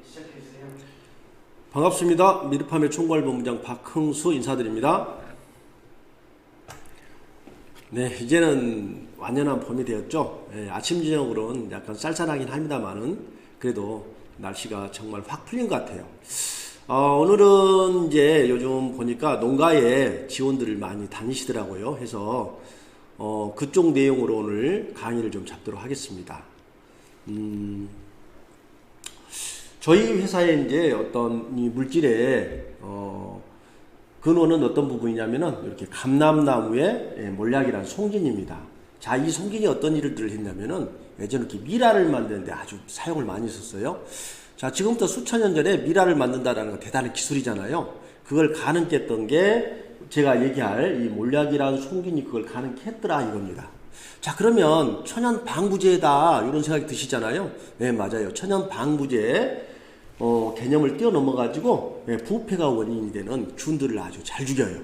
시작해주세요. 반갑습니다. 미르팜의 총괄본부장 박흥수 인사드립니다. 네, 이제는 완연한 봄이 되었죠. 아침 저녁으로는 약간 쌀쌀하긴 합니다만은 그래도 날씨가 정말 확 풀린 것 같아요. 오늘은 이제 요즘 보니까 농가에 지원들을 많이 다니시더라고요. 해서 그쪽 내용으로 오늘 강의를 좀 잡도록 하겠습니다. 저희 회사에 이제 어떤 이 물질의 근원은 어떤 부분이냐면은 이렇게 감람나무의 몰약이란 송진입니다. 자, 이 송진이 어떤 일을 했냐면은 예전에 이렇게 미라를 만드는데 아주 사용을 많이 했었어요. 자, 지금부터 수천 년 전에 미라를 만든다라는 거 대단한 기술이잖아요. 그걸 가능했던 게 제가 얘기할 이 몰약이란 송진이 그걸 가능했더라 이겁니다. 자, 그러면 천연 방부제다 이런 생각이 드시잖아요. 네, 맞아요. 천연 방부제 개념을 뛰어넘어 가지고 부패가 원인이 되는 균들을 아주 잘 죽여요.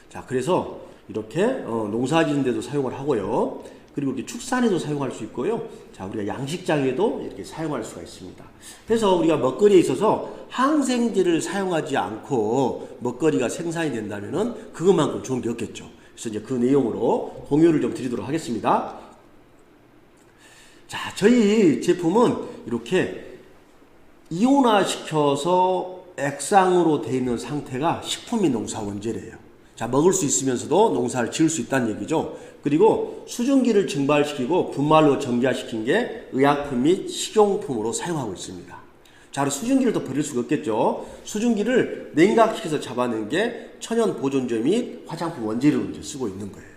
자, 그래서 이렇게 농사 짓는데도 사용을 하고요. 그리고 이렇게 축산에도 사용할 수 있고요. 자, 우리가 양식장에도 이렇게 사용할 수가 있습니다. 그래서 우리가 먹거리에 있어서 항생제를 사용하지 않고 먹거리가 생산이 된다면은 그것만큼 좋은 게 없겠죠. 그래서 이제 그 내용으로 공유를 좀 드리도록 하겠습니다. 자, 저희 제품은 이렇게 이온화시켜서 액상으로 되어 있는 상태가 식품이 농사 원재료예요. 자, 먹을 수 있으면서도 농사를 지을 수 있다는 얘기죠. 그리고 수증기를 증발시키고 분말로 정제시킨 게 의약품 및 식용품으로 사용하고 있습니다. 자, 수증기를 더 버릴 수가 없겠죠. 수증기를 냉각시켜서 잡아낸 게 천연 보존제 및 화장품 원재료로 이제 쓰고 있는 거예요.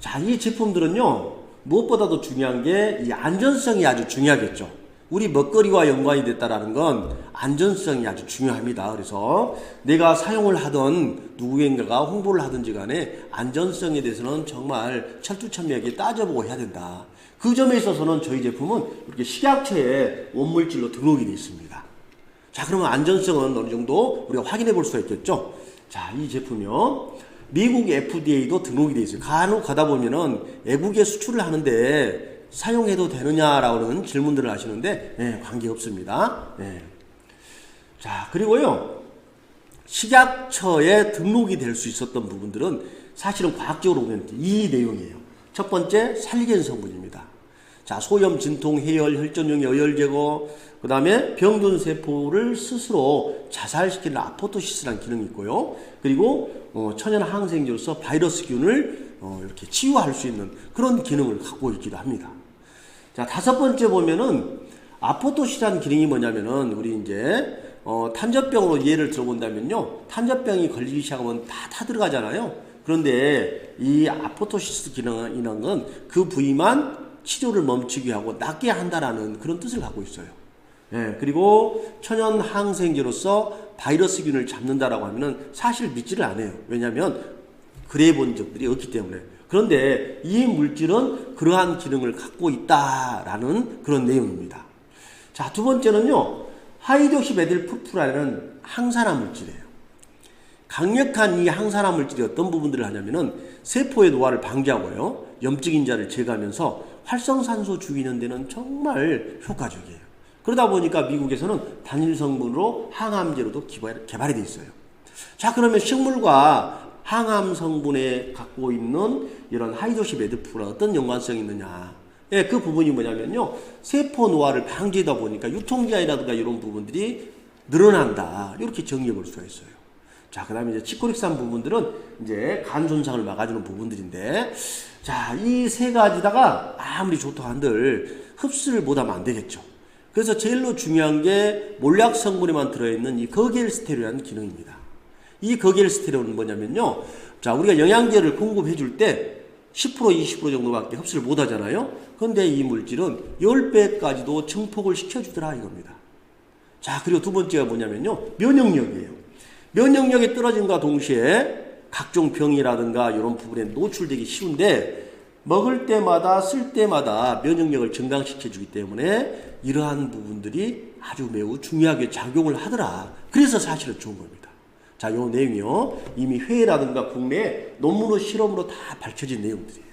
자, 이 제품들은요, 무엇보다도 중요한 게 이 안전성이 아주 중요하겠죠. 우리 먹거리와 연관이 됐다라는 건 안전성이 아주 중요합니다. 그래서 내가 사용을 하던 누구인가가 홍보를 하든지 간에 안전성에 대해서는 정말 철두철미하게 따져보고 해야 된다. 그 점에 있어서는 저희 제품은 이렇게 식약처에 원물질로 등록이 되어 있습니다. 자, 그러면 안전성은 어느 정도 우리가 확인해 볼 수가 있겠죠. 자, 이 제품이요, 미국 FDA도 등록이 되어 있어요. 간혹 가다 보면은 외국에 수출을 하는데 사용해도 되느냐라는 질문들을 하시는데 관계없습니다. 자, 그리고요, 식약처에 등록이 될 수 있었던 부분들은 사실은 과학적으로 보면 이 내용이에요. 첫 번째, 살리겐 성분입니다. 자, 소염, 진통, 해열, 혈전용 어혈 제거, 그 다음에 병든 세포를 스스로 자살시키는 아포토시스라는 기능이 있고요. 그리고 천연 항생제로서 바이러스균을 이렇게 치유할 수 있는 그런 기능을 갖고 있기도 합니다. 자, 다섯 번째 보면은 아포토시스라는 기능이 뭐냐면은 우리 이제 탄저병으로 예를 들어본다면요, 탄저병이 걸리기 시작하면 다 들어가잖아요. 그런데 이 아포토시스 기능이라는 건 그 부위만 치료를 멈추게 하고 낫게 한다라는 그런 뜻을 갖고 있어요. 그리고 천연 항생제로서 바이러스균을 잡는다라고 하면은 사실 믿지를 않아요. 왜냐하면 그래 본 적들이 없기 때문에. 그런데 이 물질은 그러한 기능을 갖고 있다라는 그런 내용입니다. 자, 두 번째는요, 하이드록시메틸-푸르푸라는 항산화 물질이에요. 강력한 이 항산화 물질이 어떤 부분들을 하냐면은 세포의 노화를 방지하고요, 염증 인자를 제거하면서 활성산소 죽이는 데는 정말 효과적이에요. 그러다 보니까 미국에서는 단일 성분으로 항암제로도 개발이 되어 있어요. 자, 그러면 식물과 항암 성분에 갖고 있는 이런 하이드록시메틸-푸르가 어떤 연관성이 있느냐? 그 부분이 뭐냐면요, 세포 노화를 방지하다 보니까 유통기한이라든가 이런 부분들이 늘어난다. 이렇게 정리해 볼 수가 있어요. 자, 그 다음에 이제 치코릭산 부분들은 이제 간 손상을 막아주는 부분들인데, 자, 이 세 가지다가 아무리 좋다 한들 흡수를 못하면 안 되겠죠. 그래서 제일로 중요한 게 몰약 성분에만 들어있는 이 거겔스테롤이라는 기능입니다. 이 거겔스테롤은 뭐냐면요, 자, 우리가 영양제를 공급해 줄 때 10% 20% 정도밖에 흡수를 못 하잖아요. 그런데 이 물질은 10배까지도 증폭을 시켜주더라 이겁니다. 자, 그리고 두 번째가 뭐냐면요, 면역력이에요. 면역력이 떨어짐과 동시에 각종 병이라든가 이런 부분에 노출되기 쉬운데 먹을 때마다 쓸 때마다 면역력을 증강시켜주기 때문에 이러한 부분들이 아주 매우 중요하게 작용을 하더라. 그래서 사실은 좋은 겁니다. 자, 요 내용이요, 이미 회의라든가 국내 논문으로 실험으로 다 밝혀진 내용들이에요.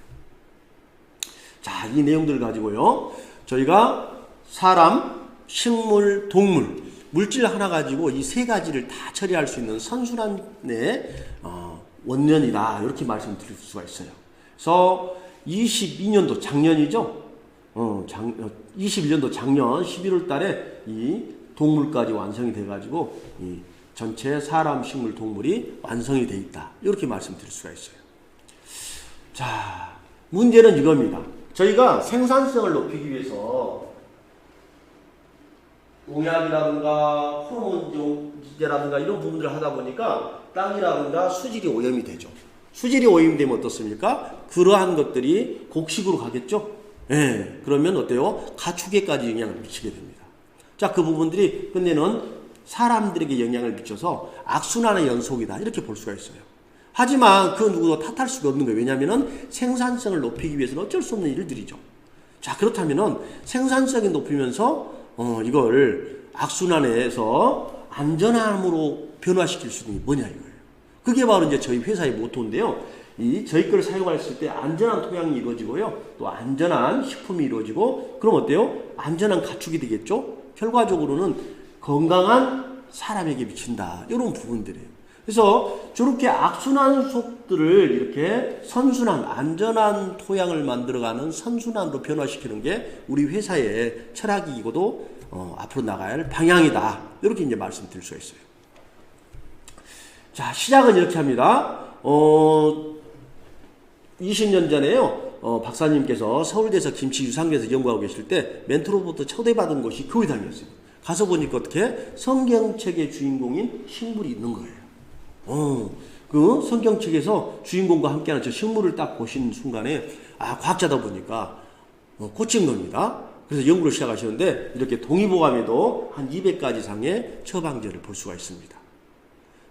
자, 이 내용들을 가지고요, 저희가 사람, 식물, 동물, 물질 하나 가지고 이 세 가지를 다 처리할 수 있는 선순환의 원년이다. 이렇게 말씀드릴 수가 있어요. 그래서 22년도 작년이죠. 21년도 작년 11월 달에 이 동물까지 완성이 돼가지고 이 전체 사람, 식물, 동물이 완성이 돼 있다. 이렇게 말씀드릴 수가 있어요. 자, 문제는 이겁니다. 저희가 생산성을 높이기 위해서 농약이라든가 호르몬제라든가 이런 부분들을 하다 보니까 땅이라든가 수질이 오염이 되죠. 수질이 오염되면 어떻습니까? 그러한 것들이 곡식으로 가겠죠? 예, 그러면 어때요? 가축에까지 영향을 미치게 됩니다. 자, 그 부분들이 끝내는 사람들에게 영향을 미쳐서 악순환의 연속이다. 이렇게 볼 수가 있어요. 하지만 그 누구도 탓할 수가 없는 거예요. 왜냐하면 생산성을 높이기 위해서는 어쩔 수 없는 일들이죠. 자, 그렇다면은 생산성이 높이면서 이걸 악순환에서 안전함으로 변화시킬 수 있는 게 뭐냐 이거예요. 그게 바로 이제 저희 회사의 모토인데요. 이 저희 거를 사용했을 때 안전한 토양이 이루어지고요. 또 안전한 식품이 이루어지고, 그럼 어때요? 안전한 가축이 되겠죠? 결과적으로는 건강한 사람에게 미친다. 이런 부분들이에요. 그래서 저렇게 악순환 속들을 이렇게 선순환, 안전한 토양을 만들어가는 선순환으로 변화시키는 게 우리 회사의 철학이고도 앞으로 나가야 할 방향이다. 이렇게 이제 말씀드릴 수가 있어요. 자, 시작은 이렇게 합니다. 20년 전에요. 박사님께서 서울대에서 김치 유산균에서 연구하고 계실 때 멘토로부터 초대받은 곳이 교회당이었어요. 가서 보니까 어떻게 성경책의 주인공인 식물이 있는 거예요. 그 성경책에서 주인공과 함께하는 저 식물을 딱 보신 순간에 과학자다 보니까 꽂힌 겁니다. 그래서 연구를 시작하시는데 이렇게 동의보감에도 한 200가지 상의 처방제를 볼 수가 있습니다.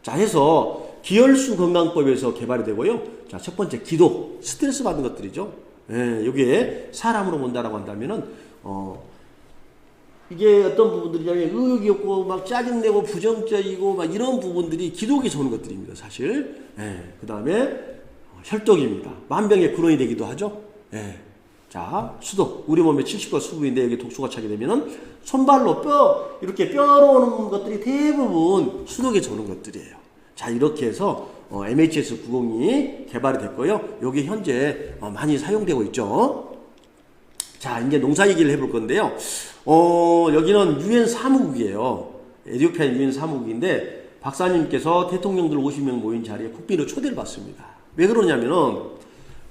자, 해서 기혈수 건강법에서 개발이 되고요. 자, 첫 번째 기도, 스트레스 받는 것들이죠. 예, 여기에 사람으로 본다라고 한다면은 이게 어떤 부분들이냐면 의욕이 없고 막 짜증내고 부정적이고 막 이런 부분들이 기독에서 오는 것들입니다. 사실. 예, 그 다음에 혈독입니다. 만병의 근원이 되기도 하죠. 예. 자, 수독. 우리 몸의 70% 수분인데 여기 독소가 차게 되면은 손발로 이렇게 뼈로 오는 것들이 대부분 수독에서 오는 것들이에요. 자, 이렇게 해서 MHS 902 개발이 됐고요. 여기 현재 많이 사용되고 있죠. 자, 이제 농사 얘기를 해볼 건데요. 여기는 유엔 사무국이에요. 에티오피아 유엔 사무국인데 박사님께서 대통령들 50명 모인 자리에 국빈으로 초대를 받습니다. 왜 그러냐면은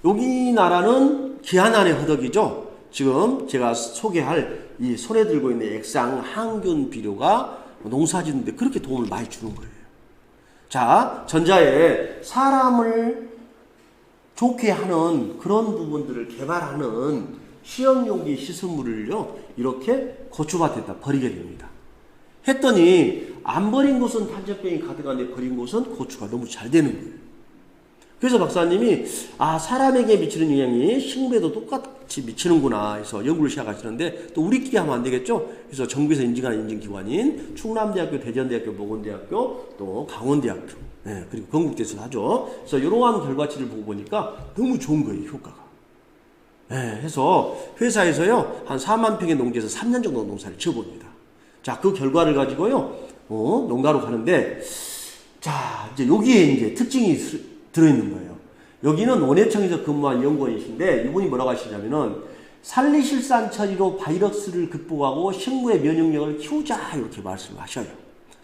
여기 나라는 기한안의 허덕이죠. 지금 제가 소개할 이 손에 들고 있는 액상 항균 비료가 농사 짓는데 그렇게 도움을 많이 주는 거예요. 자, 전자에 사람을 좋게 하는 그런 부분들을 개발하는 시험용기 시설물을요, 이렇게 고추밭에다 버리게 됩니다. 했더니 안 버린 곳은 탄저병이 가득한데 버린 곳은 고추가 너무 잘 되는 거예요. 그래서 박사님이 사람에게 미치는 영향이 식물에도 똑같이 미치는구나 해서 연구를 시작하시는데, 또 우리끼리 하면 안 되겠죠. 그래서 정부에서 인증하는 인증기관인 충남대학교, 대전대학교, 보건대학교, 또 강원대학교, 그리고 건국대에서 하죠. 그래서 이러한 결과치를 보고 보니까 너무 좋은 거예요, 효과가. 해서 회사에서요 한 4만 평의 농지에서 3년 정도 농사를 지어봅니다. 자, 그 결과를 가지고요 농가로 가는데, 자, 이제 여기에 이제 특징이 들어있는 거예요. 여기는 원예청에서 근무한 연구원이신데 이분이 뭐라고 하시냐면은 산리실산 처리로 바이러스를 극복하고 식물의 면역력을 키우자 이렇게 말씀을 하셔요.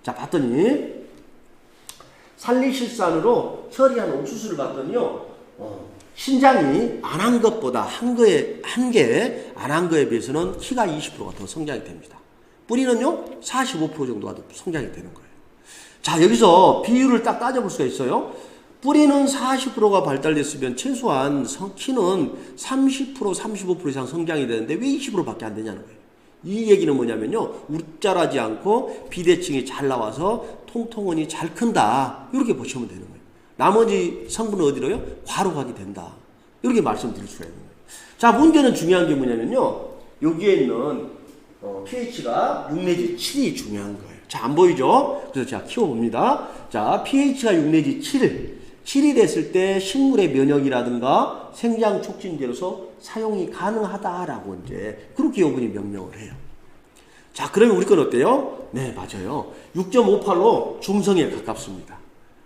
자, 봤더니 산리실산으로 처리한 옥수수를 봤더니요 신장이 안 한 것보다 한 개 안 한 거에 비해서는 키가 20%가 더 성장이 됩니다. 뿌리는요 45% 정도가 더 성장이 되는 거예요. 자, 여기서 비율을 딱 따져볼 수가 있어요. 뿌리는 40%가 발달됐으면 최소한 키는 30%, 35% 이상 성장이 되는데 왜 20%밖에 안 되냐는 거예요. 이 얘기는 뭐냐면요, 웃자라지 않고 비대칭이 잘 나와서 통통원이 잘 큰다, 이렇게 보시면 되는 거예요. 나머지 성분은 어디로요? 과로 가게 된다, 이렇게 말씀드릴 수가 있는 거예요. 자, 문제는 중요한 게 뭐냐면요, 여기에 있는 pH가 6 내지 7이 중요한 거예요. 자, 안 보이죠? 그래서 제가 키워봅니다. 자, pH가 6 내지 7이 됐을 때 식물의 면역이라든가 생장 촉진제로서 사용이 가능하다라고 이제 그렇게 이분이 명령을 해요. 자, 그러면 우리 건 어때요? 네, 맞아요. 6.58로 중성에 가깝습니다.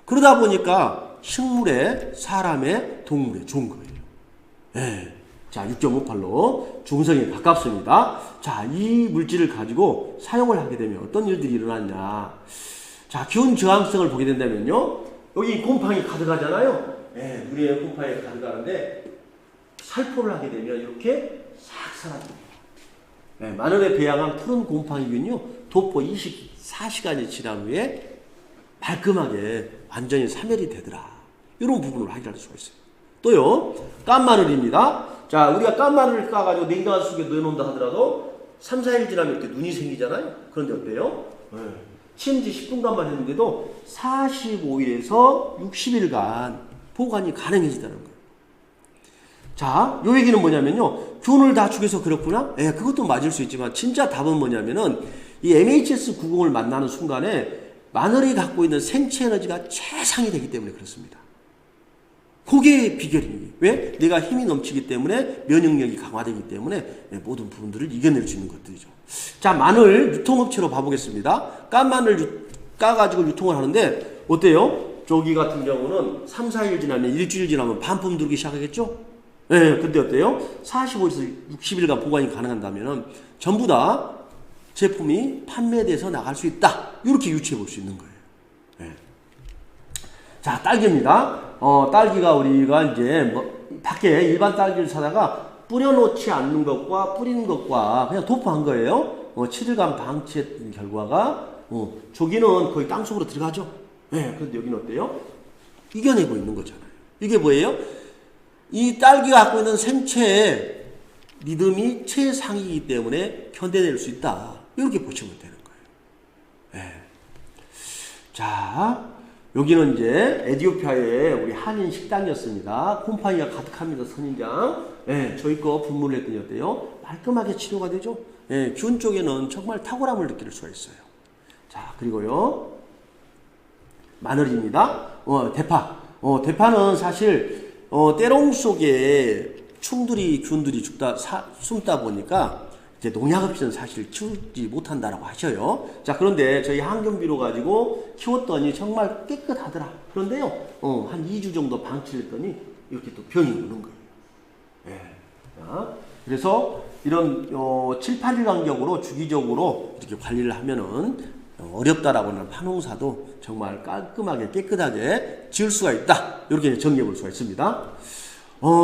그러다 보니까 식물에, 사람에, 동물에 좋은 거예요. 네. 자, 6.58로 중성에 가깝습니다. 자, 이 물질을 가지고 사용을 하게 되면 어떤 일들이 일어났냐. 자, 기온 저항성을 보게 된다면요. 여기 곰팡이 가득하잖아요. 네, 눈에 곰팡이가 가득하는데 살포를 하게 되면 이렇게 싹 사라집니다. 네, 마늘에 배양한 푸른 곰팡이균요, 도포 24시간이 지난 후에 말끔하게 완전히 사멸이 되더라. 이런 부분을 확인할 수가 있어요. 또요, 깐 마늘입니다. 자, 우리가 깐 마늘을 까가지고 냉장고 속에 넣어놓는다 하더라도 3, 4일 지나면 이렇게 눈이 생기잖아요. 그런데 어때요? 네. 침지 10분간만 했는데도 45일에서 60일간 보관이 가능해지다는 거예요. 자, 요 얘기는 뭐냐면요. 균을 다 죽여서 그렇구나? 예, 그것도 맞을 수 있지만 진짜 답은 뭐냐면은 이 MHS90을 만나는 순간에 마늘이 갖고 있는 생체 에너지가 최상이 되기 때문에 그렇습니다. 그게 비결입니다. 왜? 내가 힘이 넘치기 때문에 면역력이 강화되기 때문에 모든 부분들을 이겨낼 수 있는 것들이죠. 자, 마늘 유통업체로 봐보겠습니다. 깐 마늘 까가지고 유통을 하는데 어때요? 저기 같은 경우는 3, 4일 지나면 일주일 지나면 반품 들기 시작하겠죠? 네, 근데 어때요? 45일에서 60일간 보관이 가능한다면 전부 다 제품이 판매돼서 나갈 수 있다. 이렇게 유추해 볼 수 있는 거예요. 네. 자, 딸기입니다. 딸기가 우리가 이제 밖에 일반 딸기를 사다가 뿌려놓지 않는 것과 뿌리는 것과 그냥 도포한 거예요. 7일간 방치했던 결과가 저기는 거의 땅속으로 들어가죠. 네, 그런데 여기는 어때요? 이겨내고 있는 거잖아요. 이게 뭐예요? 이 딸기가 갖고 있는 생체의 리듬이 최상이기 때문에 견뎌낼 수 있다. 이렇게 보시면 되는 거예요. 네. 자, 여기는 이제 에티오피아의 우리 한인 식당이었습니다. 곰팡이가 가득합니다, 선인장. 네, 저희 거 분무를 했더니 어때요? 말끔하게 치료가 되죠? 네, 균 쪽에는 정말 탁월함을 느낄 수가 있어요. 자, 그리고요, 마늘입니다. 대파. 대파는 사실 때롱 속에 충들이, 균들이 숨다 보니까 이제 농약 없이는 사실 키우지 못한다라고 하셔요. 자, 그런데 저희 항균비료 가지고 키웠더니 정말 깨끗하더라. 그런데요, 한 2주 정도 방치를 했더니 이렇게 또 병이 오는 거예요. 예. 자, 그래서 이런 7, 8일 간격으로 주기적으로 이렇게 관리를 하면은 어렵다라고 하는 파농사도 정말 깔끔하게 깨끗하게 지을 수가 있다. 이렇게 정리해 볼 수가 있습니다.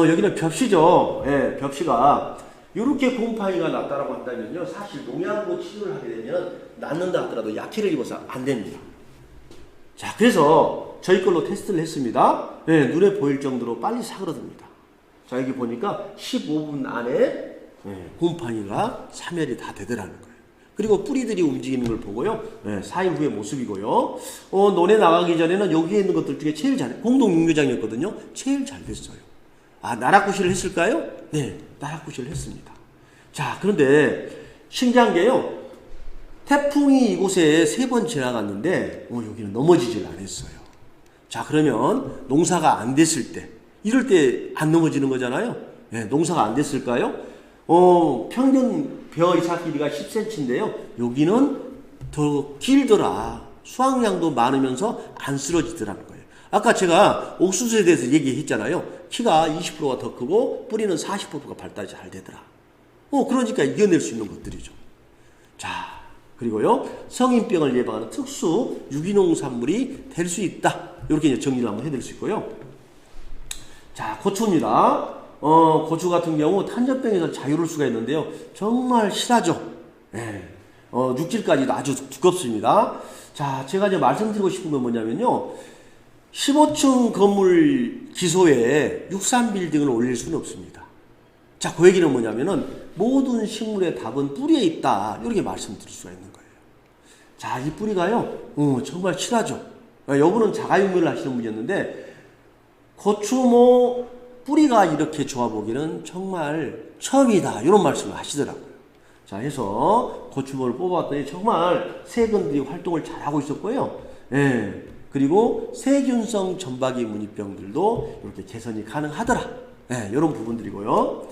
여기는 벽시죠. 예, 벽시가 이렇게 곰팡이가 났다라고 한다면요, 사실 농약으로 치료를 하게 되면 낫는다 하더라도 약해를 입어서 안 됩니다. 자, 그래서 저희 걸로 테스트를 했습니다. 예, 눈에 보일 정도로 빨리 사그러듭니다. 자, 여기 보니까 15분 안에 곰팡이가 사멸이 다 되더라는 거예요. 그리고 뿌리들이 움직이는 걸 보고요. 4일 후의 모습이고요. 논에 나가기 전에는 여기에 있는 것들 중에 제일 잘, 공동 육류장이었거든요. 제일 잘 됐어요. 아, 나락구실을 했을까요? 네, 나락구실을 했습니다. 자, 그런데 신기한 게요. 태풍이 이곳에 3번 지나갔는데 여기는 넘어지질 않았어요. 자, 그러면 농사가 안 됐을 때, 이럴 때 안 넘어지는 거잖아요. 네, 농사가 안 됐을까요? 평균 벼 이삭 길이가 10cm인데요. 여기는 더 길더라. 수확량도 많으면서 안 쓰러지더라는 거예요. 아까 제가 옥수수에 대해서 얘기했잖아요. 키가 20%가 더 크고 뿌리는 40%가 발달이 잘 되더라. 그러니까 이겨낼 수 있는 것들이죠. 자, 그리고요, 성인병을 예방하는 특수 유기농산물이 될 수 있다. 이렇게 이제 정리를 한번 해드릴 수 있고요. 자, 고추입니다. 고추 같은 경우 탄저병에서 자유로울 수가 있는데요. 정말 실하죠. 네. 육질까지도 아주 두껍습니다. 자, 제가 이제 말씀드리고 싶은 건 뭐냐면요. 15층 건물 기소에 63빌딩을 올릴 수는 없습니다. 자, 그 얘기는 뭐냐면은 모든 식물의 답은 뿌리에 있다. 이렇게 말씀드릴 수가 있는 거예요. 자, 이 뿌리가요, 정말 실하죠. 여분은 자가육묘를 하시는 분이었는데 고추 뿌리가 이렇게 좋아 보기는 정말 처음이다. 이런 말씀을 하시더라고요. 자, 해서 고추모를 뽑아봤더니 정말 세균들이 활동을 잘하고 있었고요. 예. 그리고 세균성 전박이 무늬병들도 이렇게 개선이 가능하더라. 예, 이런 부분들이고요.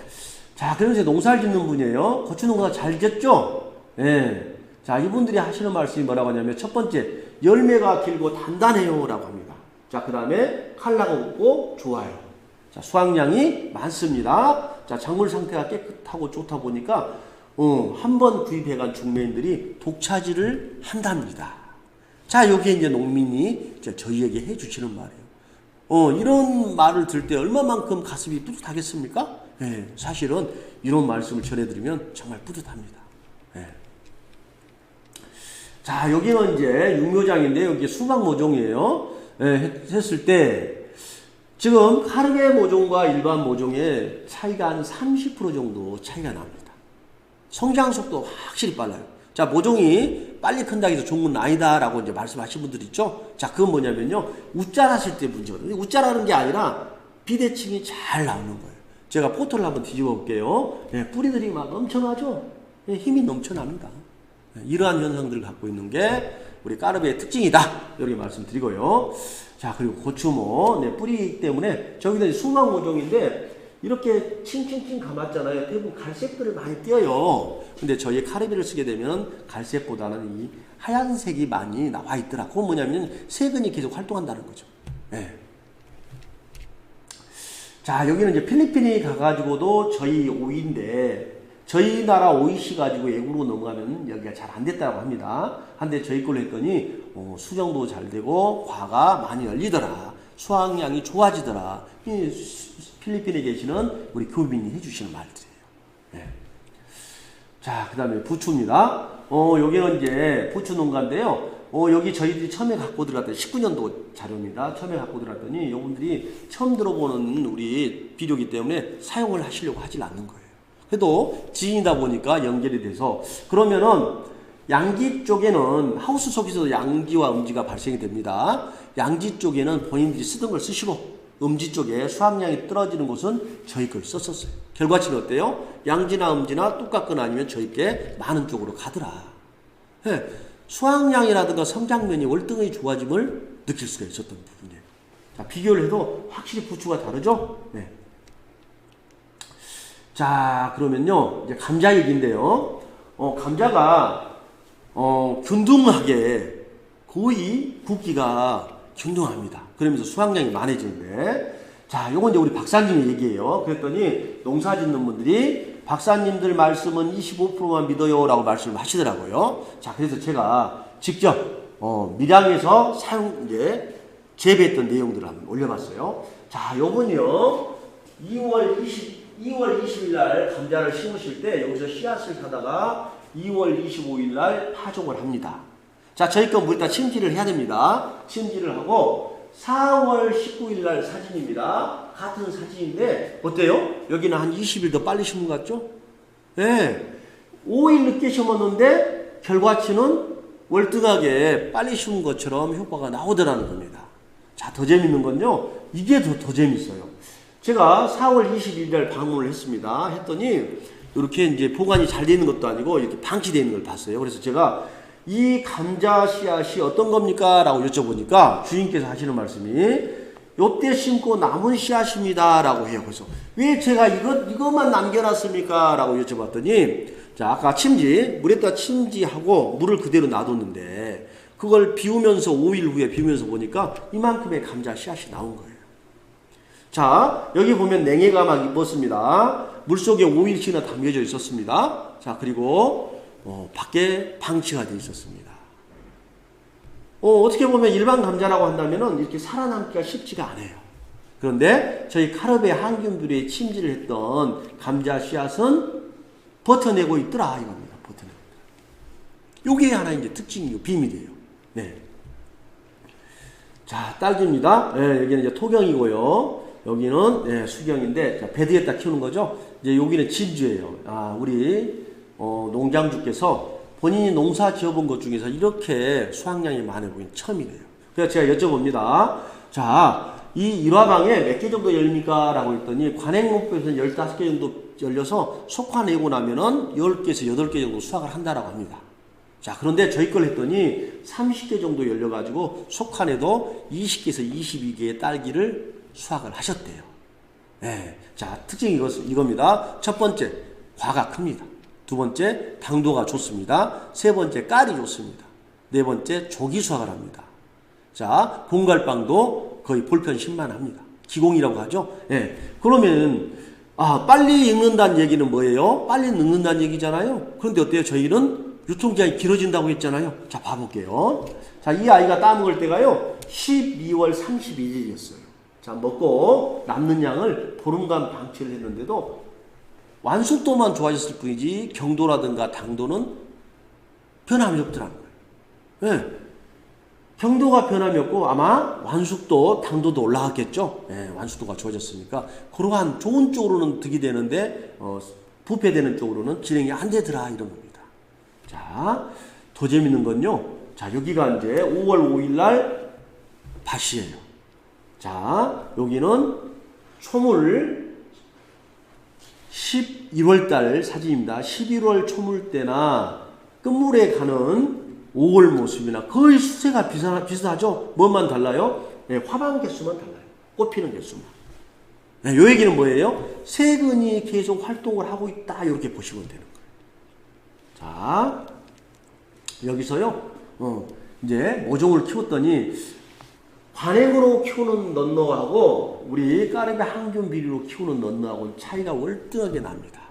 자, 그러면서 농사를 짓는 분이에요. 고추 농사 잘 짓죠? 예. 자, 이분들이 하시는 말씀이 뭐라고 하냐면 첫 번째, 열매가 길고 단단해요 라고 합니다. 자, 그 다음에 칼라가 없고 좋아요. 자, 수확량이 많습니다. 자, 작물 상태가 깨끗하고 좋다 보니까 한 번 구입해간 중매인들이 독차지를 한답니다. 자, 여기에 이제 농민이 이제 저희에게 해주시는 말이에요. 이런 말을 들을 때 얼마만큼 가슴이 뿌듯하겠습니까? 예, 사실은 이런 말씀을 전해드리면 정말 뿌듯합니다. 예. 자, 여기는 이제 육묘장인데 여기 수박 모종이에요. 예, 했을 때 지금 카르베 모종과 일반 모종의 차이가 한 30% 정도 차이가 납니다. 성장 속도 확실히 빨라요. 자, 모종이 빨리 큰다고 해서 좋은 건 아니다 라고 이제 말씀하신 분들 있죠. 자, 그건 뭐냐면요, 웃자랐을 때 문제거든요. 웃자라는 게 아니라 비대칭이 잘 나오는 거예요. 제가 포토를 한번 뒤집어 볼게요. 예, 뿌리들이 막 넘쳐나죠. 예, 힘이 넘쳐납니다. 예, 이러한 현상들을 갖고 있는 게 우리 까르베의 특징이다 이렇게 말씀드리고요. 자, 그리고 고추모, 네, 뿌리 때문에 저기는 수박 모종인데 이렇게 칭칭칭 감았잖아요. 대부분 갈색들을 많이 띄어요. 근데 저희 카르베를 쓰게 되면 갈색보다는 이 하얀색이 많이 나와 있더라. 그건 뭐냐면 세근이 계속 활동한다는 거죠. 네. 자, 여기는 이제 필리핀이 가가지고도 저희 오이인데 저희 나라 오이씨 가지고 외국으로 넘어가면 여기가 잘 안 됐다고 합니다. 한데 저희 걸로 했더니 수정도 잘 되고 과가 많이 열리더라. 수확량이 좋아지더라. 이 필리핀에 계시는 우리 교민이 해주시는 말들이에요. 네. 자, 그 다음에 부추입니다. 여기는 이제 부추 농가인데요. 여기 저희들이 처음에 갖고 들어갔더니 19년도 자료입니다. 처음에 갖고 들어갔더니 이분들이 처음 들어보는 우리 비료기 때문에 사용을 하시려고 하질 않는 거예요. 그래도 지인이다 보니까 연결이 돼서 그러면은 양지 쪽에는 하우스 속에서도 양지와 음지가 발생이 됩니다. 양지 쪽에는 본인들이 쓰던 걸 쓰시고 음지 쪽에 수확량이 떨어지는 곳은 저희 걸 썼었어요. 결과치는 어때요? 양지나 음지나 똑같거나 아니면 저희께 많은 쪽으로 가더라. 네. 수확량이라든가 성장면이 월등히 좋아짐을 느낄 수가 있었던 부분이에요. 자, 비교를 해도 확실히 부추가 다르죠? 네. 자, 그러면요, 이제 감자 얘기인데요. 감자가, 균등하게 거의 굵기가 균등합니다. 그러면서 수확량이 많아지는데, 자, 요건 이제 우리 박사님의 얘기예요. 그랬더니 농사 짓는 분들이 박사님들 말씀은 25%만 믿어요 라고 말씀을 하시더라고요. 자, 그래서 제가 직접 밀양에서 재배했던 내용들을 한번 올려봤어요. 자, 요번요 2월 20일 날 감자를 심으실 때 여기서 씨앗을 사다가 2월 25일 날 파종을 합니다. 자, 저희 건 물에다 침지를 해야 됩니다. 침지를 하고 4월 19일 날 사진입니다. 같은 사진인데 어때요? 여기는 한 20일 더 빨리 심은 것 같죠? 네. 5일 늦게 심었는데 결과치는 월등하게 빨리 심은 것처럼 효과가 나오더라는 겁니다. 자, 더 재밌는 건요, 이게 더 재밌어요. 제가 4월 20일 날 방문을 했습니다. 했더니 이렇게 이제 보관이 잘 되는 것도 아니고 이렇게 방치되어 있는 걸 봤어요. 그래서 제가 이 감자 씨앗이 어떤 겁니까? 라고 여쭤보니까 주인께서 하시는 말씀이 요때 심고 남은 씨앗입니다 라고 해요. 그래서 왜 제가 이것만 남겨놨습니까? 라고 여쭤봤더니, 자, 아까 물에다 침지하고 물을 그대로 놔뒀는데 그걸 비우면서 5일 후에 비우면서 보니까 이만큼의 감자 씨앗이 나온 거예요. 자, 여기 보면 냉해가 막 입었습니다. 물속에 5일씩이나 담겨져 있었습니다. 자, 그리고 밖에 방치가 되어 있었습니다. 어떻게 보면 일반 감자라고 한다면은 이렇게 살아남기가 쉽지가 않아요. 그런데 저희 카르베 항균들이 침지를 했던 감자 씨앗은 버텨내고 있더라 이겁니다. 버텨내고 있더라. 요게 하나 이제 특징이고 비밀이에요. 네. 자, 딸기입니다. 네, 여기는 이제 토경이고요. 여기는 네, 수경인데, 자, 베드에다 키우는 거죠. 이제 여기는 진주예요. 아, 우리 농장주께서 본인이 농사 지어본 것 중에서 이렇게 수확량이 많아 보이는 처음이래요. 그래서 제가 여쭤봅니다. 자, 이 일화방에 몇 개 정도 열립니까? 라고 했더니 관행목표에서는 15개 정도 열려서 속화내고 나면은 10개에서 8개 정도 수확을 한다라고 합니다. 자, 그런데 저희 걸 했더니 30개 정도 열려가지고 속화내도 20개에서 22개의 딸기를 수확을 하셨대요. 네. 자, 특징이 이겁니다. 첫 번째, 과가 큽니다. 두 번째, 당도가 좋습니다. 세 번째, 깔이 좋습니다. 네 번째, 조기 수확을 합니다. 자, 공갈빵도 거의 볼편 10만 합니다. 기공이라고 하죠. 예. 그러면 빨리 익는다는 얘기는 뭐예요? 빨리 늙는다는 얘기잖아요. 그런데 어때요? 저희는 유통기한이 길어진다고 했잖아요. 자, 봐볼게요. 자, 이 아이가 따먹을 때가요, 12월 31일이었어요. 자, 먹고 남는 양을 보름간 방치를 했는데도 완숙도만 좋아졌을 뿐이지 경도라든가 당도는 변함이 없더라는 거예요. 예. 경도가 변함이 없고 아마 완숙도, 당도도 올라갔겠죠. 예, 완숙도가 좋아졌으니까 그러한 좋은 쪽으로는 득이 되는데 부패되는 쪽으로는 진행이 안 되더라 이런 겁니다. 자, 더 재밌는 건요. 자, 여기가 이제 5월 5일 날 밭이에요. 자, 여기는 초물 11월 달 사진입니다. 11월 초물 때나 끝물에 가는 5월 모습이나 거의 수세가 비슷하죠? 뭐만 달라요? 네, 화방 개수만 달라요. 꽃 피는 개수만. 네, 요 얘기는 뭐예요? 세근이 계속 활동을 하고 있다. 이렇게 보시면 되는 거예요. 자, 여기서요, 이제 모종을 키웠더니 관행으로 키우는 넌너하고 우리 까르베 항균 비료로 키우는 넌너하고는 차이가 월등하게 납니다.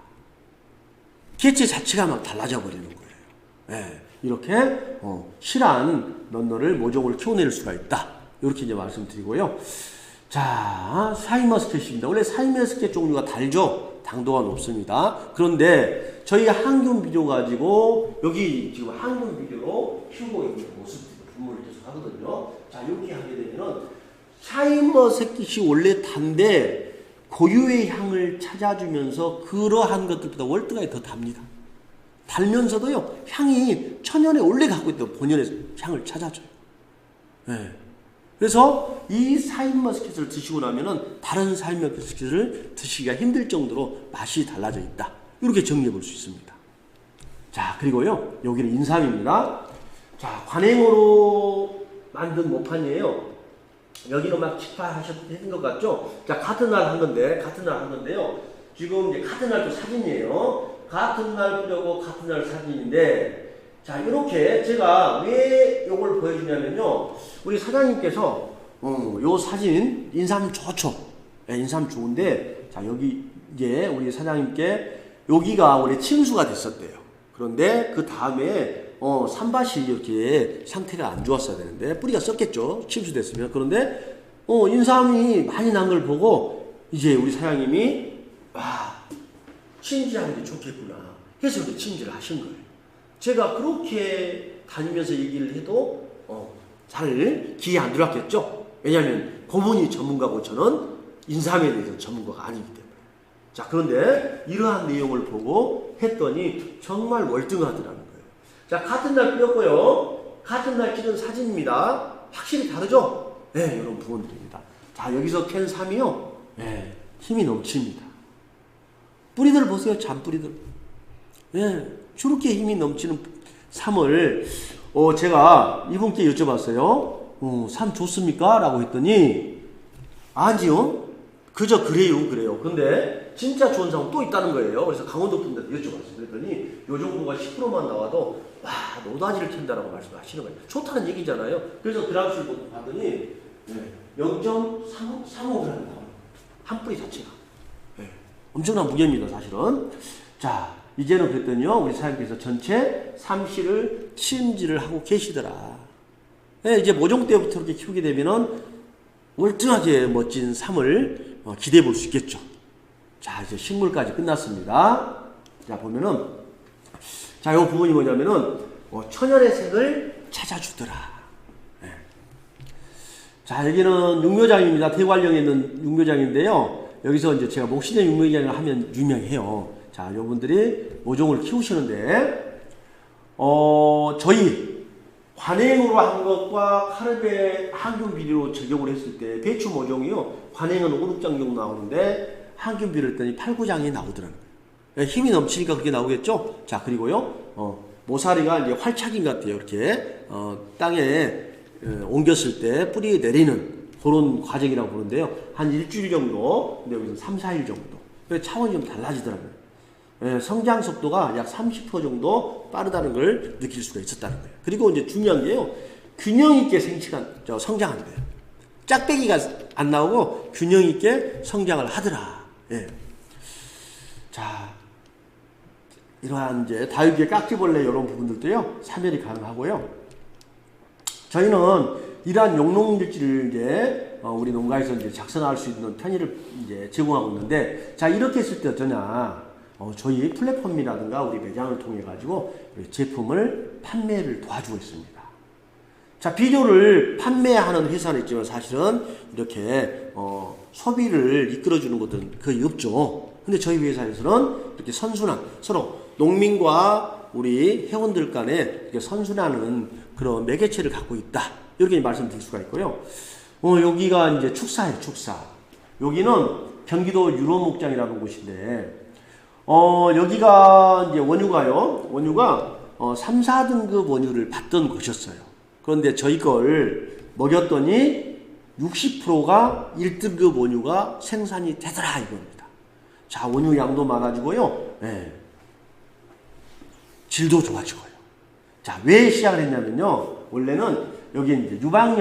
개체 자체가 막 달라져 버리는 거예요. 네. 이렇게 실한 넌너를 모종을 키워낼 수가 있다. 이렇게 이제 말씀드리고요. 자, 샤인머스켓입니다. 원래 샤인머스켓 종류가 달죠. 당도가 높습니다. 그런데 저희 항균 비료 가지고 여기 지금 항균 비료로 키우고 있는 모습들이 분무를 계속 하거든요. 자, 이렇게 하게 되면은 샤인머스켓이 원래 단데 고유의 향을 찾아주면서 그러한 것들보다 월등하게 더 답니다. 달면서도요, 향이 천연에 원래 갖고 있던 본연의 향을 찾아줘요. 네. 그래서 이 샤인머스켓을 드시고 나면은 다른 샤인머스켓을 드시기가 힘들 정도로 맛이 달라져 있다. 이렇게 정리해 볼 수 있습니다. 자, 그리고요, 여기는 인삼입니다. 자, 관행으로 만든 모판이에요. 여기는 막 직파하셨던 것 같죠? 자, 같은 날 한 건데요. 지금 이제 같은 날도 사진이에요. 같은 날 뿌려고 같은 날 사진인데, 자, 이렇게 제가 왜 요걸 보여주냐면요. 우리 사장님께서, 요 사진, 인삼 좋죠. 네, 인삼 좋은데, 자, 여기 이제 우리 사장님께 여기가 원래 침수가 됐었대요. 그런데 그 다음에, 삼밭이 이렇게 상태가 안 좋았어야 되는데, 뿌리가 썩겠죠. 침수됐으면. 그런데, 인삼이 많이 난 걸 보고, 이제 우리 사장님이, 침지하는 게 좋겠구나 해서 이렇게 침지를 하신 거예요. 제가 그렇게 다니면서 얘기를 해도 잘 기회 안 들어왔겠죠. 왜냐하면 고문이 전문가고 저는 인삼에 대해서 전문가가 아니기 때문에. 자, 그런데 이러한 내용을 보고 했더니 정말 월등하더라는 거예요. 자, 같은 날 뿌렸고요. 같은 날 찍은 사진입니다. 확실히 다르죠? 네, 이런 부분들입니다. 자, 여기서 캔 삼이요. 네, 힘이 넘칩니다. 뿌리들 보세요. 잔뿌리들. 예, 저렇게 힘이 넘치는 삼을 제가 이분께 여쭤봤어요. 삼 좋습니까? 라고 했더니 아니요. 그저 그래요. 근데 진짜 좋은 삼은 또 있다는 거예요. 그래서 강원도 분들한테 여쭤봤어요. 그랬더니 요 정도가 10%만 나와도 노다지를 캔다라고 말씀하시는 거예요. 좋다는 얘기잖아요. 그래서 그람수를 봤더니 0.35g 나와요. 한 뿌리 자체가. 엄청난 무게입니다, 사실은. 자, 이제는 그랬더니요, 우리 사장님께서 전체 삼씨를 침지를 하고 계시더라. 네, 이제 모종 때부터 이렇게 키우게 되면은 월등하게 멋진 삼을 기대해 볼 수 있겠죠. 자, 이제 식물까지 끝났습니다. 자, 보면은, 자, 요 부분이 뭐냐면은, 천연의 색을 찾아주더라. 네. 자, 여기는 육묘장입니다. 대관령에 있는 육묘장인데요. 여기서 이제 제가 목신의 육묘장을 하면 유명해요. 자, 여러분들이 모종을 키우시는데, 저희 관행으로 한 것과 카르베 항균 비료로 적용을 했을 때 배추 모종이요. 관행은 5, 6장 정도 나오는데 항균 비료를 했더니 8, 9장이 나오더라고요. 힘이 넘치니까 그렇게 나오겠죠? 자, 그리고요, 모사리가 이제 활착인 것 같아요. 이렇게, 땅에 옮겼을 때 뿌리에 내리는 그런 과정이라고 보는데요. 한 일주일 정도, 근데 여기서 3, 4일 정도. 그래서 차원이 좀 달라지더라고요. 성장 속도가 약 30% 정도 빠르다는 걸 느낄 수가 있었다는 거예요. 그리고 이제 중요한 게요. 균형 있게 성장한대요. 짝배기가 안 나오고 균형 있게 성장을 하더라. 예. 자, 이러한 이제 다육이의 깍지벌레 이런 부분들도요, 사멸이 가능하고요. 저희는 이러한 용농물질을 이제 우리 농가에서 이제 작성할 수 있는 편의를 이제 제공하고 있는데, 자, 이렇게 했을 때 어떠냐? 저희 플랫폼이라든가 우리 매장을 통해 가지고 제품을 판매를 도와주고 있습니다. 자, 비료를 판매하는 회사는 있지만 사실은 이렇게 소비를 이끌어주는 것들은 거의 없죠. 근데 저희 회사에서는 이렇게 선순환, 서로 농민과 우리 회원들 간에 이렇게 선순환하는 그런 매개체를 갖고 있다. 이렇게 말씀드릴 수가 있고요. 여기가 이제 축사예요, 축사. 여기는 경기도 유로목장이라는 곳인데, 여기가 이제 원유가 3, 4등급 원유를 받던 곳이었어요. 그런데 저희 걸 먹였더니 60%가 1등급 원유가 생산이 되더라 이겁니다. 자, 원유 양도 많아지고요. 네. 질도 좋아지고요. 자, 왜 시작을 했냐면요. 원래는 여기 이제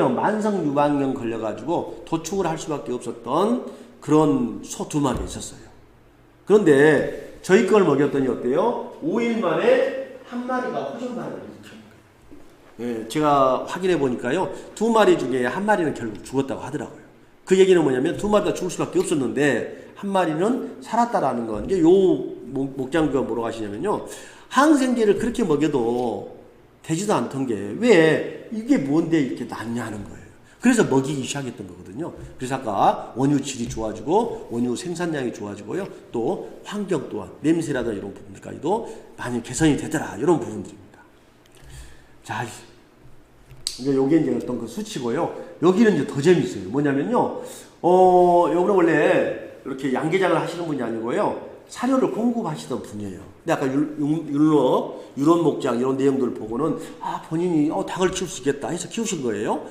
만성 유방염 걸려가지고 도축을 할 수밖에 없었던 그런 소 2마리 있었어요. 그런데 저희 걸 먹였더니 어때요? 5일 만에 한 마리가 호전반응을 일으켰어요. 예, 제가 확인해 보니까요, 2마리 중에 한 마리는 결국 죽었다고 하더라고요. 그 얘기는 뭐냐면 2마리 다 죽을 수밖에 없었는데 한 마리는 살았다라는 건, 이제 요 목장주가 뭐라고 하시냐면요, 항생제를 그렇게 먹여도 되지도 않던 게 왜 이게 뭔데 이렇게 낫냐 하는 거예요. 그래서 먹이기 시작했던 거거든요. 그래서 아까 원유 질이 좋아지고 원유 생산량이 좋아지고요. 또 환경 또한 냄새라든가 이런 부분들까지도 많이 개선이 되더라. 이런 부분들입니다. 자, 이제 요게 이제 어떤 그 수치고요. 여기는 이제 더 재밌어요. 뭐냐면요. 여기는 원래 이렇게 양계장을 하시는 분이 아니고요. 사료를 공급하시던 분이에요. 근데 아까 유럽 목장 이런 내용들을 보고는 본인이 닭을 키울 수 있겠다 해서 키우신 거예요.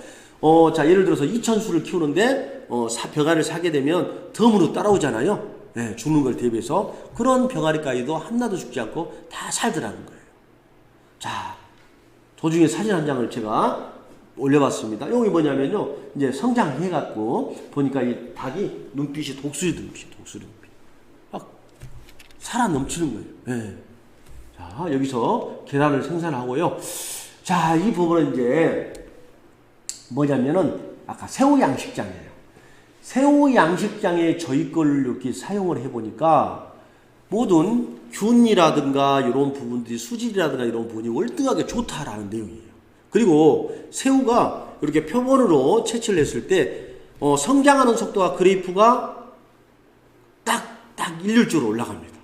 자, 예를 들어서 2,000수를 키우는데 병아리를 사게 되면 덤으로 따라오잖아요. 네, 죽는 걸 대비해서 그런 병아리까지도 하나도 죽지 않고 다 살더라는 거예요. 자, 도중에 사진 한 장을 제가 올려봤습니다. 여기 뭐냐면요, 이제 성장해갖고 보니까 이 닭이 눈빛이 독수리 눈빛. 막 살아 넘치는 거예요. 네. 자, 여기서 계란을 생산하고요. 자, 이 부분은 이제 뭐냐면은 아까 새우 양식장이에요. 새우 양식장에 저희 걸 이렇게 사용을 해보니까 모든 균이라든가 이런 부분들이 수질이라든가 이런 부분이 월등하게 좋다라는 내용이에요. 그리고 새우가 이렇게 표본으로 채취를 했을 때 성장하는 속도가 그래프가 딱 일률적으로 올라갑니다.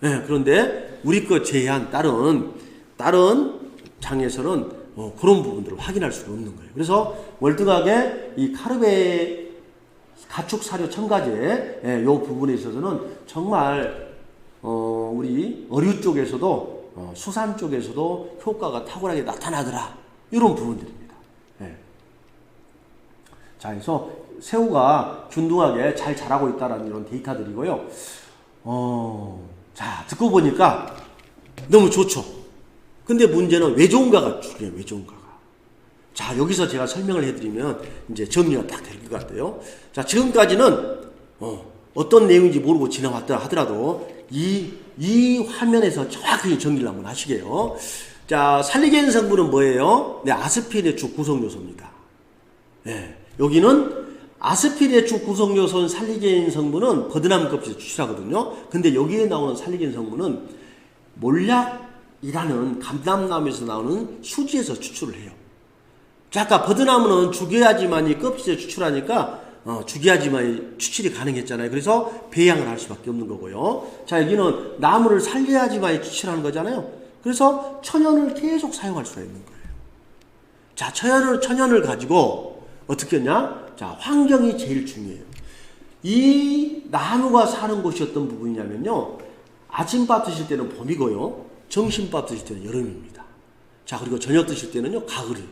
네, 그런데 우리 거 제외한 다른 장에서는 그런 부분들을 확인할 수가 없는 거예요. 그래서 월등하게 이 카르베 가축 사료 첨가제 이 부분에 있어서는 정말 우리 어류 쪽에서도 수산 쪽에서도 효과가 탁월하게 나타나더라. 이런 부분들입니다. 네. 자, 그래서 새우가 균등하게 잘 자라고 있다는 이런 데이터들이고요. 자, 듣고 보니까 너무 좋죠. 근데 문제는 왜 좋은가가 중요해요. 왜 좋은가가. 자, 여기서 제가 설명을 해드리면 이제 정리가 딱 될 것 같아요. 자, 지금까지는 어떤 내용인지 모르고 지나왔다 하더라도 이 화면에서 정확하게 정리를 한번 하시게요. 자, 살리게는 성분은 뭐예요? 네, 아스피린의 주 구성요소입니다. 네, 여기는 아스피린의 주 구성요소인 살리게인 성분은 버드나무 껍질에 추출하거든요. 근데 여기에 나오는 살리게인 성분은 몰약이라는 감람나무에서 나오는 수지에서 추출을 해요. 자, 아까 버드나무는 죽여야지만이 껍질에 추출하니까 죽여야지만 추출이 가능했잖아요. 그래서 배양을 할 수밖에 없는 거고요. 자, 여기는 나무를 살려야지만 추출하는 거잖아요. 그래서 천연을 계속 사용할 수가 있는 거예요. 자, 천연을 가지고 어떻게 했냐? 자, 환경이 제일 중요해요. 이 나무가 사는 곳이 어떤 부분이냐면요, 아침밥 드실 때는 봄이고요, 점심밥 드실 때는 여름입니다. 자, 그리고 저녁 드실 때는요, 가을이에요.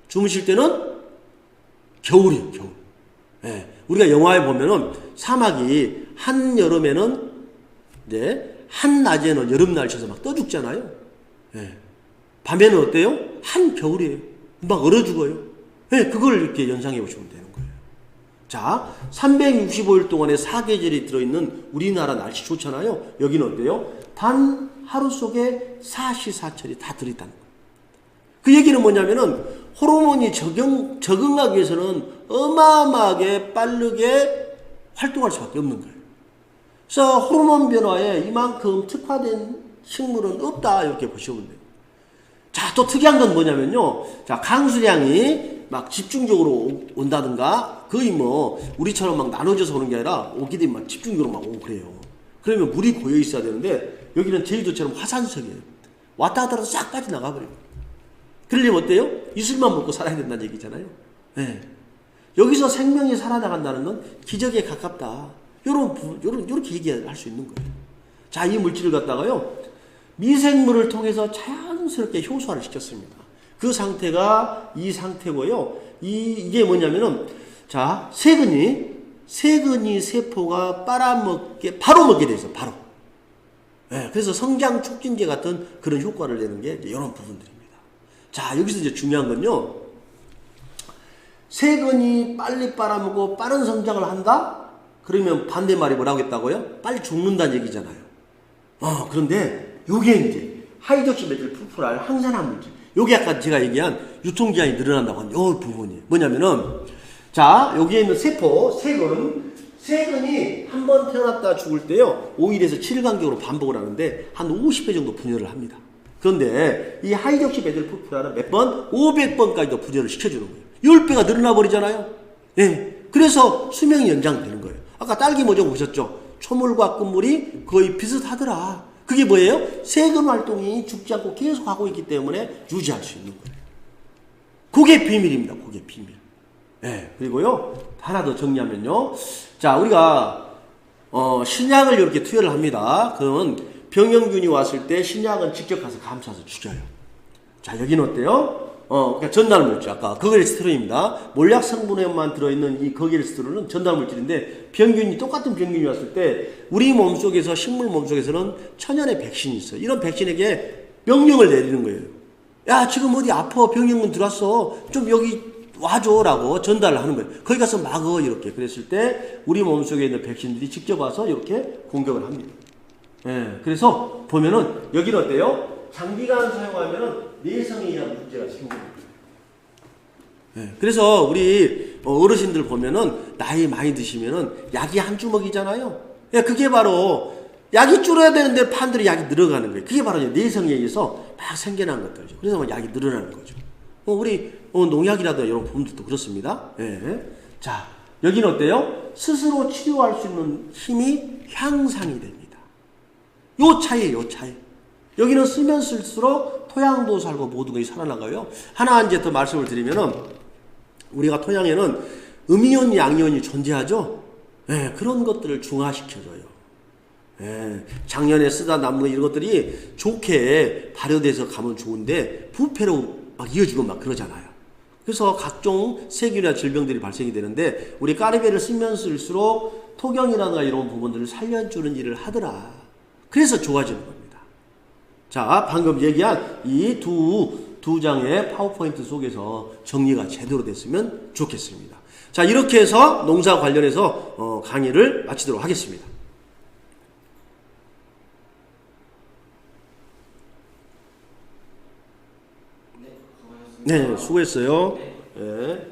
주무실 때는 겨울이에요, 겨울. 예, 우리가 영화에 보면은 사막이 한여름에는 이제 한낮에는 여름 날씨에서 막 떠 죽잖아요. 예. 밤에는 어때요? 한겨울이에요. 막 얼어 죽어요. 예, 그걸 이렇게 연상해 보시면 되는 거예요. 자, 365일 동안에 4계절이 들어있는 우리나라 날씨 좋잖아요. 여기는 어때요? 단 하루 속에 사시사철이 다 들어있다는 거예요. 그 얘기는 뭐냐면은 호르몬이 적응하기 위해서는 어마어마하게 빠르게 활동할 수밖에 없는 거예요. 그래서 호르몬 변화에 이만큼 특화된 식물은 없다 이렇게 보시면 돼요. 자, 또 특이한 건 뭐냐면요. 자, 강수량이 막 집중적으로 온다든가 거의 뭐 우리처럼 막 나눠져서 오는 게 아니라 오기들이 막 집중적으로 막 오고 그래요. 그러면 물이 고여 있어야 되는데 여기는 제주도처럼 화산석이에요. 왔다 갔다 싹 빠져나가 버려요. 그러려면 어때요? 이슬만 먹고 살아야 된다는 얘기잖아요. 네. 여기서 생명이 살아나간다는 건 기적에 가깝다. 요렇게 얘기할 수 있는 거예요. 자, 이 물질을 갖다가요, 미생물을 통해서 자연스럽게 효소화를 시켰습니다. 그 상태가 이 상태고요. 이게 뭐냐면은, 자, 세근이 세포가 바로 먹게 돼 있어요. 바로. 네, 그래서 성장 촉진제 같은 그런 효과를 내는 게 이런 부분들입니다. 자, 여기서 이제 중요한 건요, 세근이 빨리 빨아먹고 빠른 성장을 한다? 그러면 반대말이 뭐라고 했다고요? 빨리 죽는다는 얘기잖아요. 그런데 요게 이제 하이드록시메틸 풀풀알 항산화 물질. 요게 아까 제가 얘기한 유통기한이 늘어난다고 하는 요 부분이에요. 뭐냐면은, 자, 여기에 있는 세근이 한 번 태어났다 죽을 때요, 5일에서 7일 간격으로 반복을 하는데, 한 50회 정도 분열을 합니다. 그런데 이 하이드록시메틸 풀풀알은 몇 번? 500번까지도 분열을 시켜주는 거예요. 10배가 늘어나 버리잖아요. 예. 그래서 수명이 연장되는 거예요. 아까 딸기 모종 보셨죠? 초물과 끝물이 거의 비슷하더라. 그게 뭐예요? 세근 활동이 죽지 않고 계속 하고 있기 때문에 유지할 수 있는 거예요. 그게 비밀입니다. 그게 비밀. 예. 그리고요, 하나 더 정리하면요. 자, 우리가, 신약을 이렇게 투여를 합니다. 그러면 병영균이 왔을 때 신약은 직접 가서 감싸서 죽여요. 자, 여기는 어때요? 그러니까 전달물질, 아까 거겔스테론입니다. 몰약 성분에만 들어있는 이 거겔스테론은 전달물질인데, 똑같은 병균이 왔을 때, 우리 몸속에서, 식물 몸속에서는 천연의 백신이 있어요. 이런 백신에게 명령을 내리는 거예요. 야, 지금 어디 아파, 병균 들어왔어. 좀 여기 와줘라고 전달을 하는 거예요. 거기 가서 막어, 이렇게. 그랬을 때, 우리 몸속에 있는 백신들이 직접 와서 이렇게 공격을 합니다. 예, 그래서 보면은, 여기는 어때요? 장기간 사용하면은 내성에 의한 문제가 생깁니다. 네, 그래서 우리 어르신들 보면은 나이 많이 드시면은 약이 한 주먹이잖아요. 네, 그게 바로 약이 줄어야 되는데 반대로 약이 늘어가는 거예요. 그게 바로 내성에 의해서 막 생겨난 것들이죠. 그래서 약이 늘어나는 거죠. 우리 농약이라든가 이런 부분들도 그렇습니다. 네. 자, 여기는 어때요? 스스로 치료할 수 있는 힘이 향상이 됩니다. 요 차이에요, 요 차이. 여기는 쓰면 쓸수록 토양도 살고 모든 것이 살아나가요. 하나 이제 더 말씀을 드리면은, 우리가 토양에는 음이온, 양이온이 존재하죠? 예, 그런 것들을 중화시켜줘요. 예, 작년에 쓰다 남은 이런 것들이 좋게 발효돼서 가면 좋은데, 부패로 막 이어지고 막 그러잖아요. 그래서 각종 세균이나 질병들이 발생이 되는데, 우리 까르베를 쓰면 쓸수록 토경이라든가 이런 부분들을 살려주는 일을 하더라. 그래서 좋아지는 겁니다. 자, 방금 얘기한 이 두 장의 파워포인트 속에서 정리가 제대로 됐으면 좋겠습니다. 자, 이렇게 해서 농사 관련해서 강의를 마치도록 하겠습니다. 네, 수고했어요. 네.